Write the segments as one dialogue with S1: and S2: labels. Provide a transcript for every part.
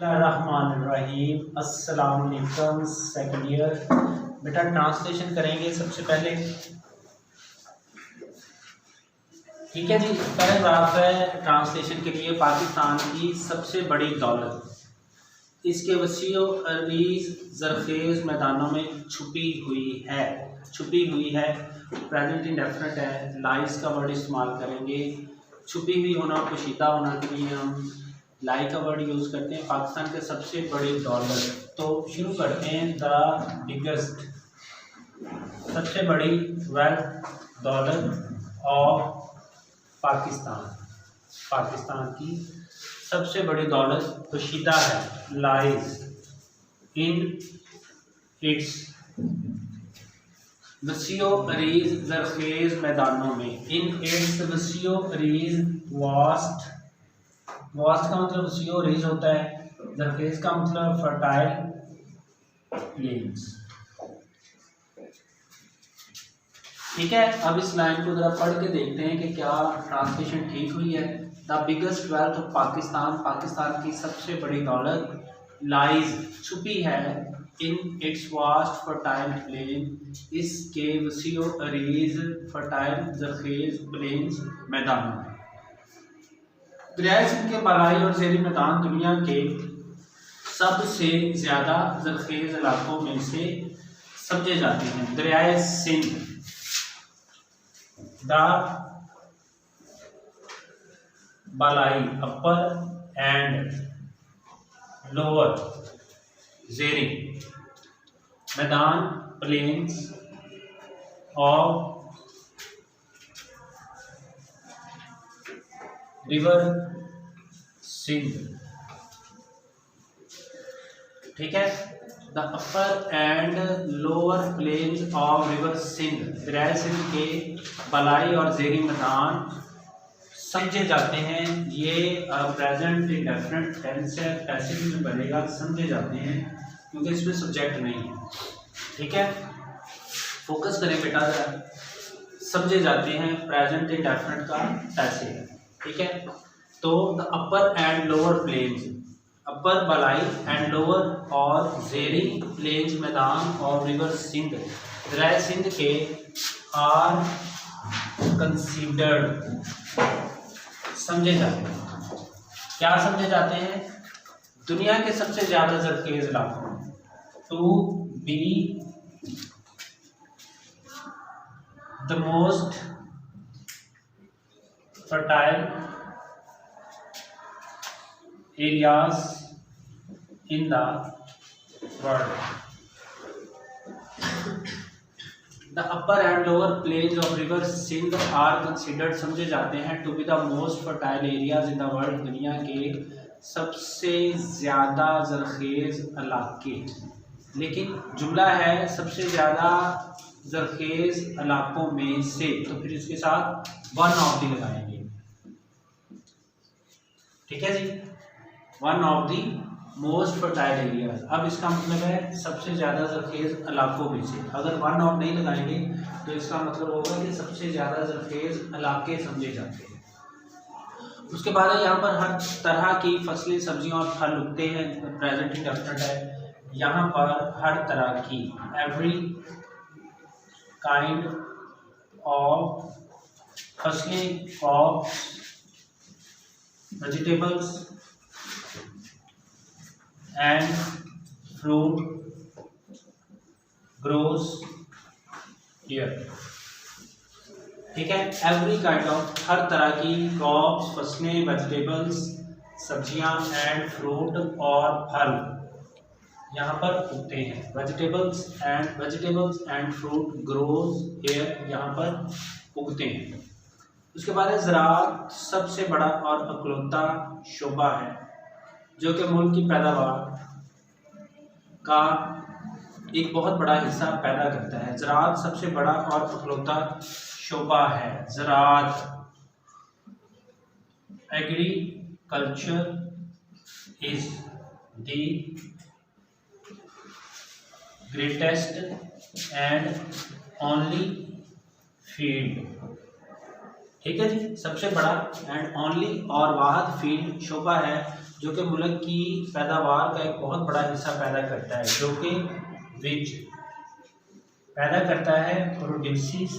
S1: बिस्मिल्लाहिर्रहमानिर्रहीम। अस्सलाम वालेकुम सेकंड ईयर। बेटा ट्रांसलेशन करेंगे सबसे पहले। ठीक है जी, पैराग्राफ है ट्रांसलेशन के लिए। पाकिस्तान की सबसे बड़ी दौलत इसके वसीअ अरीज़ ज़रख़ेज़ मैदानों में छुपी हुई है। प्रेजेंट इंडेफिनिट है, लाइज का वर्ड इस्तेमाल करेंगे। छुपी हुई होना, पोशीदा होना के लिए हम लाई का वर्ड यूज़ करते हैं। पाकिस्तान के सबसे बड़ी दौलत, तो शुरू करते हैं। द बिगेस्ट, सबसे बड़ी वेल्थ, दौलत ऑफ पाकिस्तान की सबसे बड़ी दौलत पोशीदा है, लाइज इन इट्स वसीओ अरीज ज़रख़ेज़ मैदानों में। इन इट्स वसीओ अरीज, वास्ट का मतलब वसीओ अरीज होता है, ज़रख़ेज़ का मतलब फर्टाइल प्लेन्स। ठीक है, अब इस लाइन को जरा पढ़ के देखते हैं कि क्या ट्रांसलेशन ठीक हुई है। The biggest wealth of Pakistan की सबसे बड़ी दौलत, लाइज छुपी है, in its vast fertile plain, इसके वसीओ अरीज फर्टाइल ज़रख़ेज़ प्लेन्स मैदानों में। दरियाए सिंध के बालाई और ज़ेरी मैदान दुनिया के सबसे ज़्यादा ज़रख़ेज़ इलाकों में से समझे जाते हैं। दरियाए सिंध, द बालाई अपर एंड लोअर, ज़ेरी मैदान प्लेन्स और रिवर सिंध। ठीक है, the upper and lower plains of river Sindh, दरियाए सिंध के बलाई और ज़ेरी मैदान समझे जाते हैं। ये प्रेजेंट इंडेफिनिट टेंस है, पैसिव में बनेगा, समझे जाते हैं क्योंकि इसमें सब्जेक्ट नहीं है। ठीक है, फोकस करें बेटा जरा। समझे जाते हैं प्रेजेंट इंडेफिनिट का पैसिव है। ठीक है, तो the upper and lower plains, upper बलाई एंड लोअर और ज़ेरी प्लेन्स मैदान और रिवर सिंध, दरियाए सिंध के आर कंसीडर्ड समझे जाते हैं। क्या समझे जाते हैं? दुनिया के सबसे ज़्यादा ज़रख़ेज़ इलाकों में, to be the most fertile areas in the world. The upper and lower plains of river Sindh are considered समझे जाते हैं to be the most fertile areas in the world, दुनिया के सबसे ज़्यादा ज़रख़ेज़ इलाके। लेकिन जुमला है सबसे ज़्यादा ज़रख़ेज़ इलाकों में से, तो फिर इसके साथ वन ऑफ दी लगाएंगे। ठीक है जी, one of the most fertile areas. अब इसका मतलब है सबसे ज़्यादा ज़रख़ेज़ इलाकों में से। अगर वन ऑफ नहीं लगाएंगे तो इसका मतलब होगा कि सबसे ज़्यादा ज़रख़ेज़ इलाके समझे जाते हैं। उसके बाद यहाँ पर हर तरह की फसलें, सब्जियाँ और फल उगते हैं। प्रेजेंट इंडेफिनिट है, यहाँ पर हर तरह की, एवरी काइंड ऑफ फसलें, crops, vegetables and fruit grows here. ठीक है, एवरी काइंड ऑफ हर तरह की, क्रॉप्स फसलें, वेजिटेबल्स सब्जियां, एंड फ्रूट और फल यहाँ पर उगते हैं। Vegetables and fruit grows here, यहाँ पर उगते हैं। उसके बाद है ज़राअत सबसे बड़ा और अकलौता शोबा है जो कि मुल्क की पैदावार का एक बहुत बड़ा हिस्सा पैदा करता है। ज़राअत सबसे बड़ा और अकलौता शोबा है। ज़राअत, agriculture is the greatest and only field. ठीक है जी, सबसे बड़ा एंड ओनली और वाहिद फील्ड शोबा है जो कि मुल्क की पैदावार का एक बहुत बड़ा हिस्सा पैदा करता है, जो कि विच पैदा करता है, प्रोड्यूसेस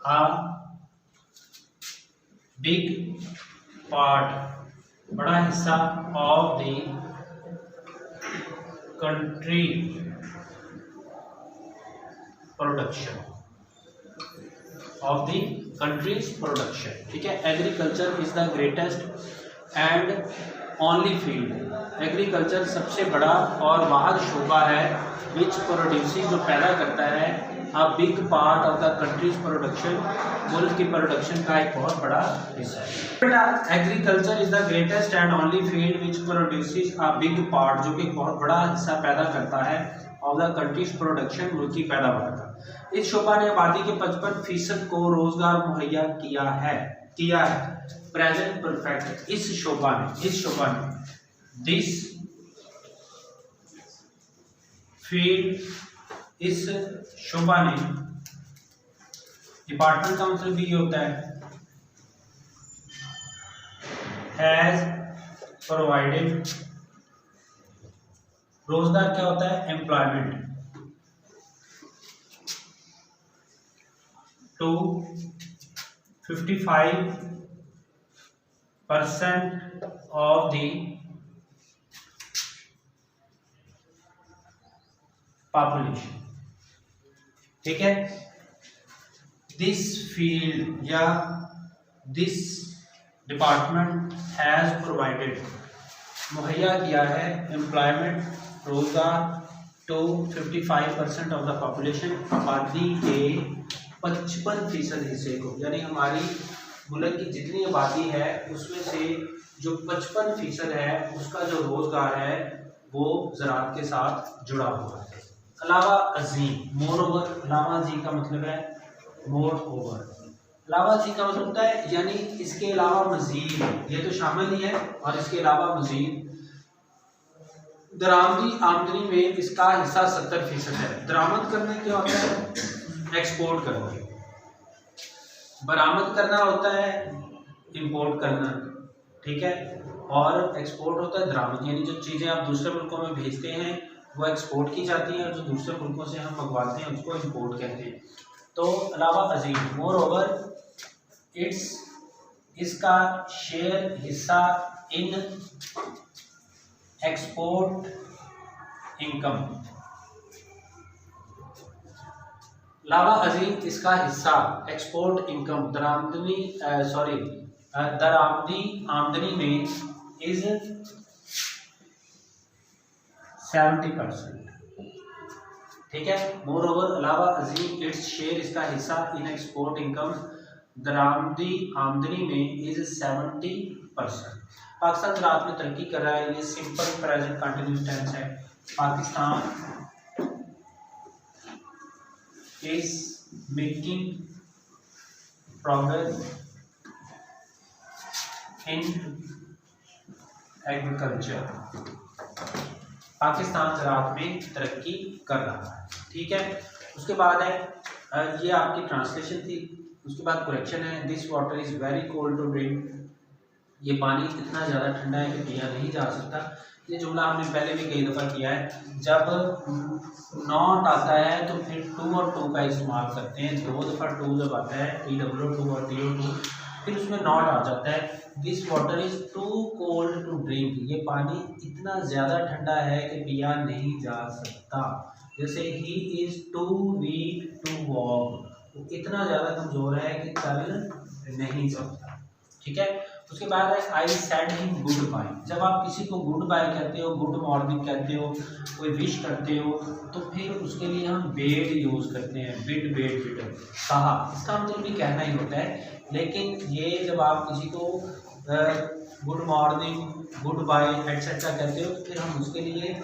S1: आ बिग पार्ट, बड़ा हिस्सा of the country production, of the country's production. ठीक है, agriculture is the greatest and only field, agriculture सबसे बड़ा और वाहद शोबा है विच प्रोड्यूसिंग, जो पैदा करता है a big part of the country's production, मुल्क की प्रोडक्शन का एक बहुत बड़ा हिस्सा है। Agriculture is the greatest and only field which produces a big part, जो कि एक बहुत बड़ा हिस्सा पैदा करता है ऑफ द कंट्रीज प्रोडक्शन, मुल्क की पैदावार का। इस शोबा ने आबादी के 55% को रोजगार मुहैया किया है। प्रेजेंट परफेक्ट, इस शोबा ने दिस फील्ड, इस शोबा ने, डिपार्टमेंट का मतलब भी होता है हैज प्रोवाइडेड, रोजगार क्या होता है, employment, to 55% of the population। ठीक है, दिस फील्ड या दिस डिपार्टमेंट हैज प्रोवाइडेड, मुहैया किया है, एम्प्लॉयमेंट, रोजगार, टू 55% ऑफ द पॉपुलेशन, आबादी के 55% हिस्से को, यानी हमारी मुल्क की जितनी आबादी है उसमें से जो 55% है उसका जो रोजगार है वो ज़राअत के साथ जुड़ा हुआ है। अलावा अजीम, मोर ओवर, अलावा जी का मतलब है मोर ओवर, अलावा जी का मतलब होता है यानी इसके अलावा मजीद, ये तो शामिल ही है और इसके अलावा मजीद। दरामदी आमदनी में इसका हिस्सा 70% है। दरामद करने क्या होता है, एक्सपोर्ट करना, बरामद करना होता है इंपोर्ट करना, ठीक है, और एक्सपोर्ट होता है दरामद, यानी जो चीज़ें आप दूसरे मुल्कों में भेजते हैं वो एक्सपोर्ट की जाती हैं और जो दूसरे मुल्कों से हम मंगवाते हैं उसको इंपोर्ट कहते हैं। तो अलावा अजीम, मोर ओवर, इट्स, इसका शेयर, हिस्सा, इन एक्सपोर्ट इनकम, लावा अजीम इसका हिस्सा, एक्सपोर्ट इनकम, दरामदी आमदनी में इज 70%। ठीक है, मोर ओवर, अलावा अजीम, इट्स शेयर, इसका हिस्सा, इन एक्सपोर्ट इनकम, दरामदी आमदनी में इज 70%। पाकिस्तान ज़राअत में तरक्की कर रहा है, ये सिंपल प्रेजेंट कंटिन्यूस टेंस है। Pakistan is making progress in agriculture, Pakistan ज़राअत में तरक्की कर रहा है। ठीक है, उसके बाद है ये आपकी ट्रांसलेशन थी, उसके बाद करेक्शन है। This water is very cold to drink, ये पानी इतना ज़्यादा ठंडा है कि पिया नहीं जा सकता। ये जुमला हमने पहले भी कई दफ़ा किया है। जब नॉट आता है तो फिर टू और टू का इस्तेमाल करते हैं। 2 दफ़ा टू जब आता है, TW2 और TO2, फिर उसमें नॉट आ जाता है। This water is too cold to drink, ये पानी इतना ज़्यादा ठंडा है कि पिया नहीं जा सकता। जैसे ही is too weak to walk, वो इतना ज़्यादा कमज़ोर है कि चल नहीं सकता। ठीक है, उसके बाद है I said him goodbye. जब आप किसी को गुड बाय कहते हो, गुड मॉर्निंग कहते हो, कोई विश करते हो, तो फिर उसके लिए हम बेड यूज़ करते हैं, बिड कहा, इसका मतलब भी कहना ही होता है। लेकिन ये जब आप किसी को good morning, goodbye etcetera कहते हो तो फिर हम उसके लिए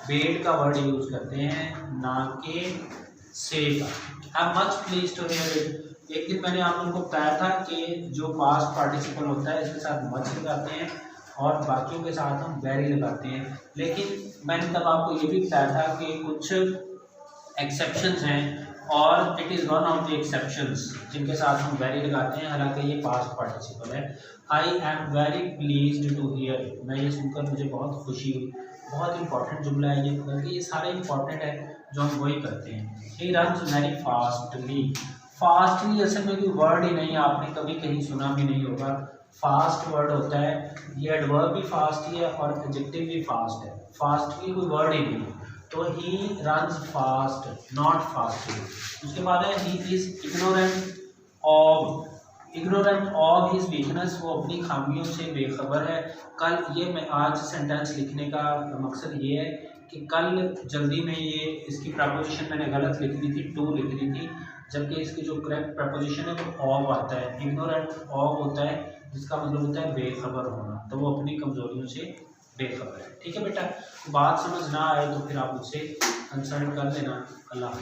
S1: बेड का वर्ड यूज़ करते हैं, ना कि से का। I am much please to hear it. एक दिन मैंने आप लोगों को बताया था कि जो पास्ट पार्टिसिपल होता है इसके साथ मच लगाते हैं और बाकियों के साथ हम वेरी लगाते हैं। लेकिन मैंने तब आपको ये भी बताया था कि कुछ एक्सेप्शंस हैं और it is one of the exceptions जिनके साथ हम वेरी लगाते हैं, हालांकि ये पास्ट पार्टिसिपल है। I am very pleased to hear, मैं ये सुनकर मुझे बहुत खुशी हुई। बहुत इंपॉर्टेंट जुमला है ये, बल्कि ये सारे इंपॉर्टेंट है जो हम वही करते हैं। He runs very fastly, fastly असल में कोई वर्ड ही नहीं, आपने कभी कहीं सुना भी नहीं होगा। फास्ट वर्ड होता है, ये एडवर्ब भी फास्ट ही है और एडजेक्टिव भी फास्ट है। फास्टली कोई वर्ड ही नहीं है, तो he runs fast not fastly. उसके बाद है he is ignorant of his weakness, वो अपनी खामियों से बेखबर है। कल ये मैं आज सेंटेंस लिखने का मकसद ये है कि कल जल्दी में ये इसकी प्रपोजिशन मैंने गलत लिख दी थी, टू लिख दी थी, जबकि इसकी जो करेक्ट प्रपोजिशन है वो ऑफ आता है। इग्नोरेंट ऑफ होता है जिसका मतलब होता है बेखबर होना, तो वो अपनी कमजोरियों से बेखबर है। ठीक है बेटा, बात समझ ना आए तो फिर आप मुझसे कंसल्ट कर लेना। अल्लाह।